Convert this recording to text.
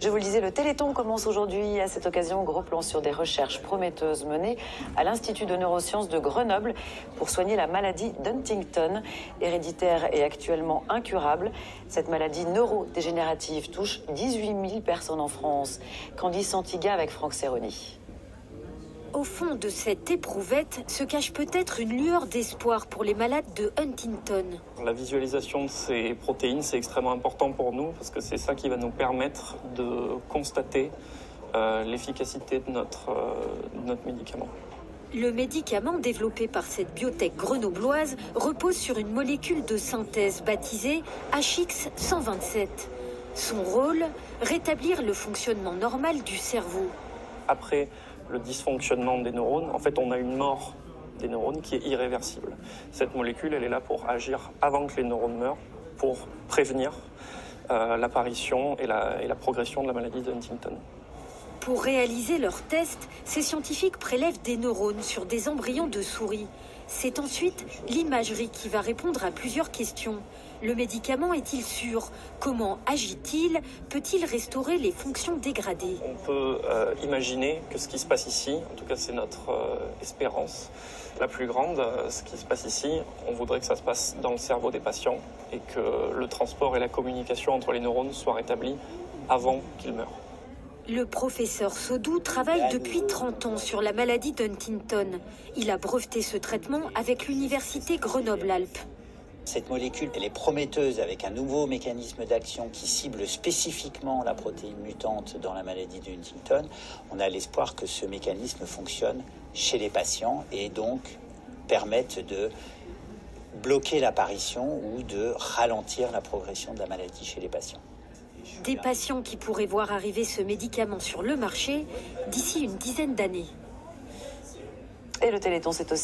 Je vous le disais, le Téléthon commence aujourd'hui. À cette occasion, gros plan sur des recherches prometteuses menées à l'Institut de neurosciences de Grenoble pour soigner la maladie d'Huntington, héréditaire et actuellement incurable. Cette maladie neurodégénérative touche 18 000 personnes en France. Candice Antiga avec Franck Serroni. Au fond de cette éprouvette se cache peut-être une lueur d'espoir pour les malades de Huntington. La visualisation de ces protéines, c'est extrêmement important pour nous parce que c'est ça qui va nous permettre de constater l'efficacité de notre médicament. Le médicament développé par cette biotech grenobloise repose sur une molécule de synthèse baptisée HX127. Son rôle, rétablir le fonctionnement normal du cerveau. Après le dysfonctionnement des neurones, en fait, on a une mort des neurones qui est irréversible. Cette molécule, elle est là pour agir avant que les neurones meurent, pour prévenir l'apparition et la progression de la maladie de Huntington. Pour réaliser leurs tests, ces scientifiques prélèvent des neurones sur des embryons de souris. C'est ensuite l'imagerie qui va répondre à plusieurs questions. Le médicament est-il sûr? Comment agit-il? Peut-il restaurer les fonctions dégradées? On peut imaginer que ce qui se passe ici, en tout cas c'est notre espérance la plus grande, ce qui se passe ici, on voudrait que ça se passe dans le cerveau des patients et que le transport et la communication entre les neurones soient rétablis avant qu'ils meurent. Le professeur Sodou travaille depuis 30 ans sur la maladie d'Huntington. Il a breveté ce traitement avec l'université Grenoble-Alpes. Cette molécule, elle est prometteuse avec un nouveau mécanisme d'action qui cible spécifiquement la protéine mutante dans la maladie de Huntington. On a l'espoir que ce mécanisme fonctionne chez les patients et donc permette de bloquer l'apparition ou de ralentir la progression de la maladie chez les patients. Des patients qui pourraient voir arriver ce médicament sur le marché d'ici une dizaine d'années. Et le Téléthon, c'est aussi